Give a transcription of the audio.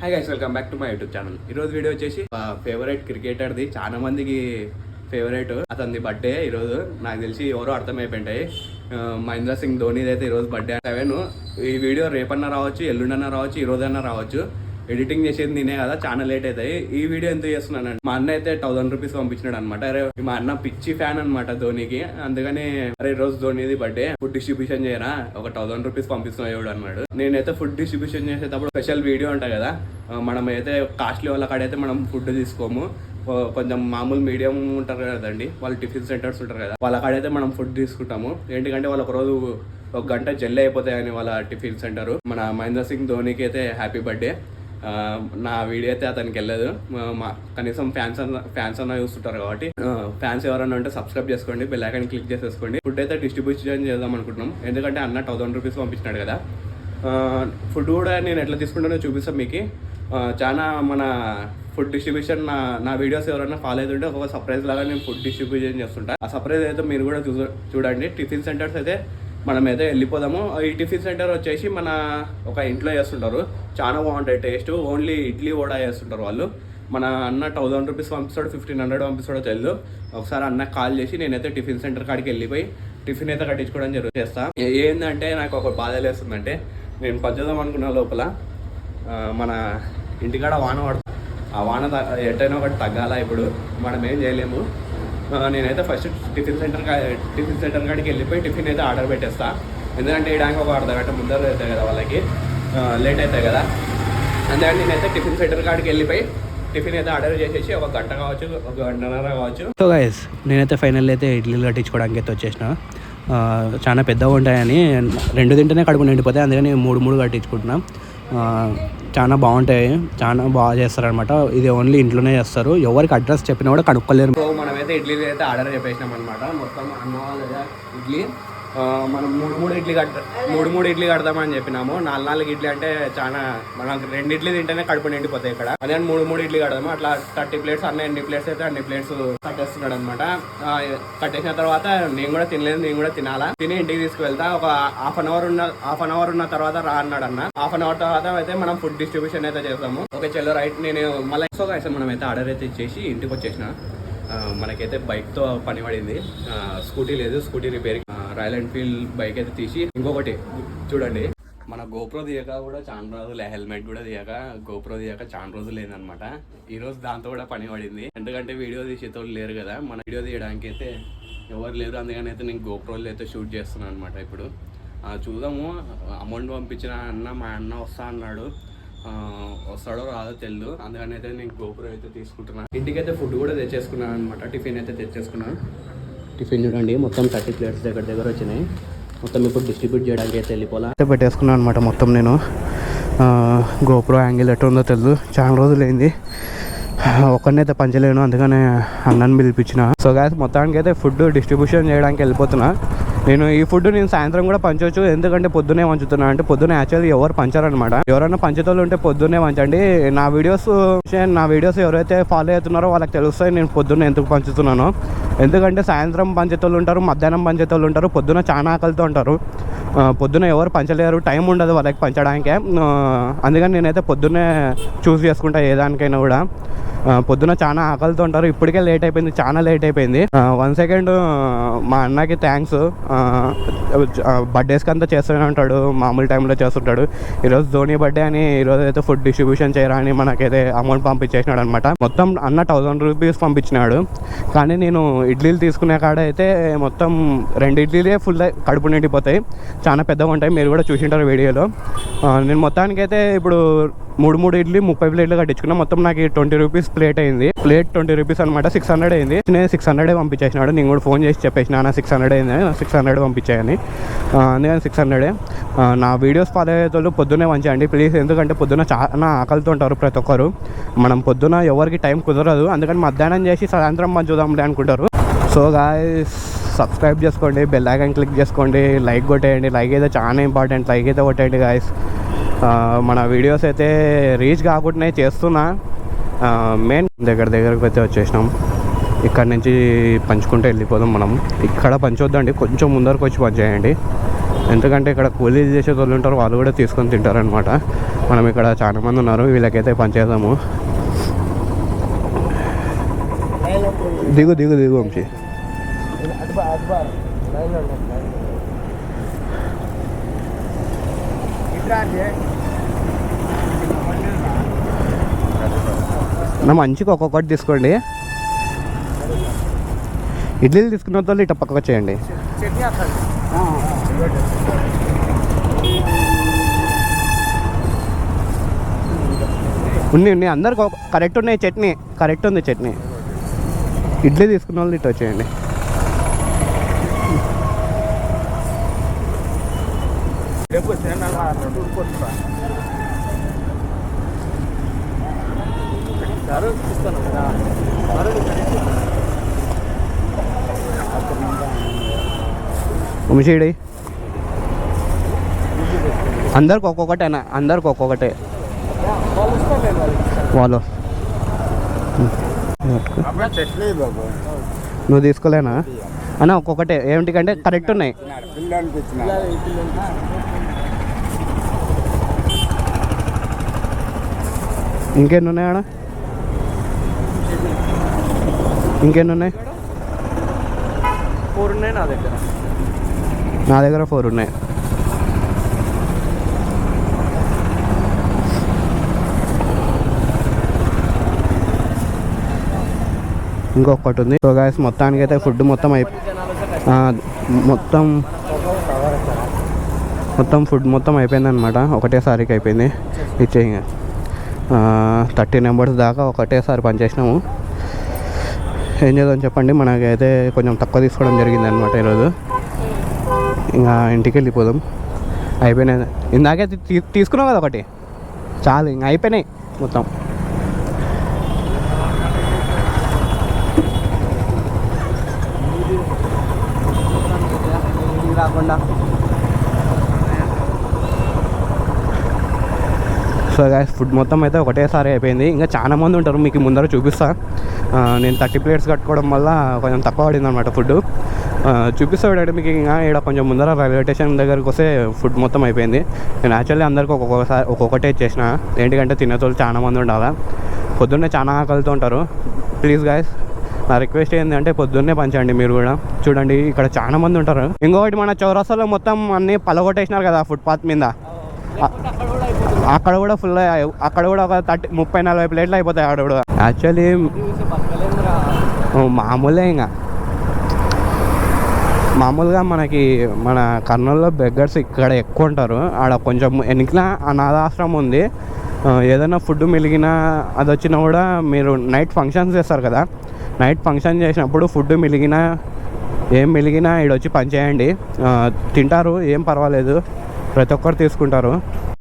Hi guys, welcome back to my YouTube channel. ఈరోజు video వచ్చేసి favourite క్రికెటర్ది, చాలా మందికి ఫేవరెట్ అతనిది బర్త్డే ఈరోజు. నాకు తెలిసి ఎవరో అర్థమైపోయింటాయి. మహేంద్ర సింగ్ ధోనిది అయితే ఈరోజు బర్త్డే 7. ఈ వీడియో రేపన్నా రావచ్చు, ఎల్లుండన్నా రావచ్చు, ఈ రోజన్నా రావచ్చు. ఎడిటింగ్ చేసేది నేనే కదా, చాలా లేట్ అవుతాయి. ఈ వీడియో ఎందుకు చేస్తున్నానండి, మా అన్న అయితే 1000 రూపీస్ పంపించినాడు అనమాట. అరే మా అన్న పిచ్చి ఫ్యాన్ అనమాట ధోనికి, అందుకని అరే రోజు ధోనిది బర్త్డే, ఫుడ్ డిస్ట్రిబ్యూషన్ చేయరా, ఒక 1000 రూపీస్ పంపిస్తున్నా ఎవడు అన్నాడు. నేనైతే ఫుడ్ డిస్ట్రిబ్యూషన్ చేసేటప్పుడు స్పెషల్ వీడియో ఉంటాయి కదా, మనం అయితే కాస్ట్లీ వాళ్ళ కాడైతే మనం ఫుడ్ తీసుకోము. కొంచెం మామూలు మీడియం ఉంటారు కదండి, వాళ్ళు టిఫిన్ సెంటర్స్ ఉంటారు కదా, వాళ్ళ కాడైతే మనం ఫుడ్ తీసుకుంటాము. ఏంటంటే వాళ్ళు ఒక రోజు 1 గంట జల్లి అయిపోతాయని వాళ్ళ టిఫిన్ సెంటర్. మన మహేంద్ర సింగ్ ధోనికి అయితే హ్యాపీ బర్త్డే. నా వీడియో అయితే అతనికి వెళ్ళదు, కనీసం ఫ్యాన్స్ అన్న చూస్తుంటారు కాబట్టి ఫ్యాన్స్ ఎవరన్నా ఉంటే సబ్స్క్రైబ్ చేసుకోండి, బెల్ ఐకాన్ క్లిక్ చేసేసుకోండి. ఫుడ్ అయితే డిస్ట్రిబ్యూషన్ చేద్దాం అనుకుంటున్నాం, ఎందుకంటే అన్న 1000 రూపీస్ పంపించినాడు కదా. ఫుడ్ కూడా నేను ఎట్లా తీసుకుంటానో చూపిస్తాను మీకు. చాలా మన ఫుడ్ డిస్ట్రిబ్యూషన్ నా వీడియోస్ ఎవరైనా ఫాలో అవుతుంటే ఒక సర్ప్రైజ్ లాగా నేను ఫుడ్ డిస్ట్రిబ్యూషన్ చేస్తుంటా. ఆ సర్ప్రైజ్ అయితే మీరు కూడా చూడండి. టిఫిన్ సెంటర్స్ అయితే మనం అయితే వెళ్ళిపోదాము. ఈ టిఫిన్ సెంటర్ వచ్చేసి మన ఒక ఇంట్లో చేస్తుంటారు, చాలా బాగుంటాయి టేస్ట్. ఓన్లీ ఇడ్లీ వడ చేస్తుంటారు వాళ్ళు. మన అన్న 1000 రూపీస్ పంపిస్తాడు, 1500 పంపిస్తాడో తెలియదు. ఒకసారి అన్న కాల్ చేసి నేనైతే టిఫిన్ సెంటర్ కాడికి వెళ్ళిపోయి టిఫిన్ అయితే కట్టించుకోవడం చేస్తా. ఏంటంటే నాకు ఒక బాధ లేస్తుందంటే, నేను పంచుదాం అనుకున్న లోపల మన ఇంటికాడ వాన పడుతుంది. ఆ వాన ఎట్టైనా ఒకటి తగ్గాల. ఇప్పుడు మనం ఏం చేయలేము. నేనైతే ఫస్ట్ టిఫిన్ సెంటర్ కాడికి వెళ్ళిపోయి టిఫిన్ అయితే ఆర్డర్ పెట్టేస్తా. ఎందుకంటే వేయడానికి ఒక అర్ధగంట ముందర అవుతాయి కదా, వాళ్ళకి లేట్ అవుతాయి కదా. అందుకని నేనైతే టిఫిన్ సెంటర్ కాడికి వెళ్ళిపోయి టిఫిన్ అయితే ఆర్డర్ చేసేసి 1 గంట కావచ్చు, 1 గంటన్నర కావచ్చు. సో గైస్, నేనైతే ఫైనల్ అయితే ఇడ్లీలు కట్టించుకోవడానికి అయితే వచ్చేసిన. చాలా పెద్దగా ఉంటాయని 2 తింటేనే కడుపు నిండిపోతాయి, అందుకని 3 కట్టించుకుంటున్నాం. చాలా బాగుంటాయి, చాలా బాగా చేస్తారనమాట. ఇది ఓన్లీ ఇంట్లోనే చేస్తారు, ఎవరికి అడ్రస్ చెప్పినా కూడా కనుక్కోలేరు. సో మనమైతే ఇడ్లీలు అయితే ఆర్డర్ చెప్పేసినాం అనమాట. మొత్తం అన్న వాళ్ళ ఇడ్లీ మనం 3 ఇడ్లీ కడదామని చెప్పినాము. 4 ఇడ్లీ అంటే చాలా, మనం 2 ఇడ్లీ తింటేనే కడుపు నిండిపోతాయి ఇక్కడ. అదే 3 ఇడ్లీ కడదాము. అట్లా 30 ప్లేట్స్ అన్న ఎన్ని ప్లేట్స్ అయితే అన్ని ప్లేట్స్ కట్టేస్తున్నాడు అనమాట. కట్టేసిన తర్వాత నేను కూడా తినలేదు, నేను కూడా తినాలా. తిని ఇంటికి తీసుకువెళ్తా. ఒక హాఫ్ అన్ అవర్ ఉన్న తర్వాత రా అన్నాడు అన్న. హాఫ్ అన్ అవర్ తర్వాత అయితే మనం ఫుడ్ డిస్ట్రిబ్యూషన్ అయితే చేస్తాము. ఓకే చలో రైట్. నేను మళ్ళీ మనం అయితే ఆర్డర్ అయితే ఇచ్చేసి ఇంటికి వచ్చేసిన. మనకైతే బైక్తో పని పడింది, స్కూటీ లేదు, scooty repair. Royal Enfield bike అయితే తీసి, ఇంకొకటి చూడండి, మన గోప్రో తీయక కూడా చాలా రోజులు, హెల్మెట్ కూడా తీయక గోప్రో తీయక చాలా రోజులు లేదనమాట. ఈరోజు దాంతో కూడా పని పడింది, ఎందుకంటే వీడియో తీసేటోళ్ళు లేరు కదా. మన వీడియో తీయడానికి అయితే ఎవరు లేరు, అందుకని అయితే నేను గోప్రోలు అయితే షూట్ చేస్తున్నాను అనమాట. ఇప్పుడు చూద్దాము. అమౌంట్ పంపించిన అన్న, మా అన్న వస్తా అన్నాడు, వస్తాడో రాదో తెలియదు, అందుకని అయితే నేను గోపురం అయితే తీసుకుంటున్నాను. ఇంటికి అయితే ఫుడ్ కూడా తెచ్చేసుకున్నాను అనమాట. టిఫిన్ అయితే తెచ్చేసుకున్నాను. టిఫిన్ చూడండి, మొత్తం 30 ప్లేట్స్ దగ్గర వచ్చినాయి. మొత్తం ఇప్పుడు డిస్ట్రిబ్యూట్ చేయడానికి అయితే వెళ్ళిపోలా అయితే పెట్టేసుకున్నాను అనమాట. మొత్తం నేను గోపురం యాంగిల్ ఎట్లా ఉందో తెలియదు, చాలా రోజులు అయింది. ఒక్కడినైతే పంచలేను, అందుకనే అన్నని పిలిపించిన. సో గాయస్, మొత్తానికి అయితే ఫుడ్ డిస్ట్రిబ్యూషన్ చేయడానికి వెళ్ళిపోతున్నా. నేను ఈ ఫుడ్ నేను సాయంత్రం కూడా పంచవచ్చు, ఎందుకంటే పొద్దునే పంచుతున్నా. అంటే పొద్దునే యాక్చువల్లీ ఎవరు పంచారనమాట. ఎవరైనా పంచేతోళ్ళు ఉంటే పొద్దున్నే పంచండి. నా వీడియోస్ ఎవరైతే ఫాలో అవుతున్నారో వాళ్ళకి తెలుస్తాయి నేను పొద్దున్నే ఎందుకు పంచుతున్నానో. ఎందుకంటే సాయంత్రం పంచేతోళ్ళు ఉంటారు, మధ్యాహ్నం పంచేతోళ్ళు ఉంటారు, పొద్దున చాలా ఆకలితో ఉంటారు. పొద్దున ఎవరు పంచలేరు, టైం ఉండదు వాళ్ళకి పంచడానికే. అందుకని నేనైతే పొద్దున్నే చూస్ చేసుకుంటా ఏ దానికైనా కూడా. పొద్దున చాలా ఆకలితో ఉంటారు. ఇప్పటికే లేట్ అయిపోయింది, చాలా లేట్ అయిపోయింది. 1 సెకండ్ మా అన్నకి థ్యాంక్స్. బర్త్డేస్కి అంతా చేస్తూనే ఉంటాడు, మామూలు టైంలో చేస్తుంటాడు. ఈరోజు ధోని బర్త్డే అని ఈరోజు అయితే ఫుడ్ డిస్ట్రిబ్యూషన్ చేయరా అని మనకైతే అమౌంట్ పంపించేసినాడు అనమాట. మొత్తం అన్న 1000 రూపీస్ పంపించినాడు. కానీ నేను ఇడ్లీలు తీసుకునే కాడ అయితే మొత్తం 2 ఇడ్లీలే ఫుల్ కడుపు నిండిపోతాయి, చాలా పెద్దగా ఉంటాయి. మీరు కూడా చూసింటారు వీడియోలో. నేను మొత్తానికైతే ఇప్పుడు 3 ఇడ్లీ 30 ప్లేట్లు కట్టించుకున్నా. మొత్తం నాకు 20 రూపీస్ ప్లేట్ అయింది. ప్లేట్ 20 రూపీస్ అనమాట. 600 అయింది. నేను 600 పంపించేసినాడు. నేను కూడా ఫోన్ చేసి చెప్పేసిన, నా 600 అయింది, 600 పంపించాయని. నేను 600. నా వీడియోస్ ఫాలో అయ్యేటోళ్ళు పొద్దున్నే పంచండి ప్లీజ్, ఎందుకంటే పొద్దున్న చాలా ఆకలితో ఉంటారు ప్రతి ఒక్కరు. మనం పొద్దున ఎవరికి టైం కుదరదు, అందుకని మధ్యాహ్నం చేసి సాయంత్రం పంచుదాంలే అనుకుంటారు. సో గాయ్స్, సబ్స్క్రైబ్ చేసుకోండి, బెల్ ఐకాన్ క్లిక్ చేసుకోండి, లైక్ కొట్టేయండి. లైక్ అయితే చాలా ఇంపార్టెంట్, లైక్ అయితే కొట్టేయండి గాయ్స్. మన వీడియోస్ అయితే రీచ్ కాకుండానే చేస్తున్నా. మెయిన్ దగ్గరకు అయితే వచ్చేసినాం. ఇక్కడ నుంచి పంచుకుంటూ వెళ్ళిపోదాం మనం. ఇక్కడ పంచొద్దండి, కొంచెం ముందరకు వచ్చి పంచేయండి. ఎందుకంటే ఇక్కడ కూలీలు చేసే వాళ్ళు ఉంటారు, వాళ్ళు కూడా తీసుకొని తింటారనమాట. మనం ఇక్కడ చాలా మంది ఉన్నారు, వీళ్ళకైతే పనిచేద్దాము. దిగు దిగు దిగు వంశీ. నా మంచిగా ఒక్కొక్కటి తీసుకోండి. ఇడ్లీలు తీసుకున్న వాళ్ళు ఇట్లా పక్కకు చేయండి. ఉన్నాయి అందరికి కరెక్ట్ ఉన్నాయి. చట్నీ కరెక్ట్ ఉంది. చట్నీ ఇడ్లీ తీసుకున్న వాళ్ళు ఇట్లా వచ్చేయండి. వంశీడి అందరికి ఒక్కొక్కటేనా? అందరికి ఒక్కొక్కటే వాళ్ళు. నువ్వు తీసుకోలేనా అన్న? ఒక్కొక్కటే ఏమిటికంటే కరెక్ట్ ఉన్నాయి. ఇంకెన్ని ఉన్నాయి అన్న? ఇంకెన్ని ఉన్నాయి? 4 ఉన్నాయి నా దగ్గర. నా దగ్గర 4 ఉన్నాయి. ఇంకొకటి ఉంది. సో గాయస్ మొత్తానికి అయితే ఫుడ్ మొత్తం ఫుడ్ మొత్తం అయిపోయింది అనమాట. ఒకటేసారికి అయిపోయింది. ఇచ్చేయి 30 మెంబర్స్ దాకా ఒకటేసారి పనిచేసినాము. ఏం చేద్దాం చెప్పండి. మనకైతే కొంచెం తక్కువ తీసుకోవడం జరిగింది అనమాట ఈరోజు. ఇంకా ఇంటికి వెళ్ళిపోదాం. అయిపోయినాయి. ఇందాకే తీసుకున్నావు కదా ఒకటి, చాలు. ఇంకా అయిపోయినాయి మొత్తం. రాకుండా సో గాయస్ ఫుడ్ మొత్తం అయితే ఒకటేసారి అయిపోయింది. ఇంకా చాలా మంది ఉంటారు, మీకు ముందర చూపిస్తా. నేను 30 ప్లేట్స్ కట్టుకోవడం వల్ల కొంచెం తక్కువ పడింది అనమాట ఫుడ్. చూపిస్తా చూడండి మీకు. ఇంకా ఇక్కడ కొంచెం ముందర రైల్వే స్టేషన్ దగ్గరికి వస్తే ఫుడ్ మొత్తం అయిపోయింది. నేను యాక్చువల్లీ అందరికీ ఒక్కొక్కటే ఇచ్చేసిన. ఏంటికంటే తినేతోళ్ళు చాలా మంది ఉండాలా. పొద్దున్నే చాలా ఆకలితో ఉంటారు. ప్లీజ్ గాయస్ నా రిక్వెస్ట్ ఏంటంటే పొద్దున్నే పంచండి మీరు కూడా. చూడండి ఇక్కడ చాలా మంది ఉంటారు. ఇంకొకటి మన చౌరస్తాలో మొత్తం అన్నీ పలగొట్టేసినారు కదా ఫుట్పాత్ మీద. అక్కడ కూడా ఫుల్, అక్కడ కూడా ఒక 30-40 ప్లేట్లు అయిపోతాయి అక్కడ కూడా. యాక్చువల్లీ మామూలే. ఇంకా మామూలుగా మన కర్నూలులో బెగ్గర్స్ ఇక్కడ ఎక్కువ ఉంటారు. ఆడ కొంచెం వెనకల అనాథాశ్రమం ఉంది. ఏదైనా ఫుడ్ మిలిగినా అది వచ్చినా కూడా మీరు నైట్ ఫంక్షన్స్ చేస్తారు కదా, నైట్ ఫంక్షన్ చేసినప్పుడు ఫుడ్ మిలిగినా ఏం మిలిగినా ఈడొచ్చి పని చేయండి. తింటారు, ఏం పర్వాలేదు, ప్రతి ఒక్కరు తీసుకుంటారు.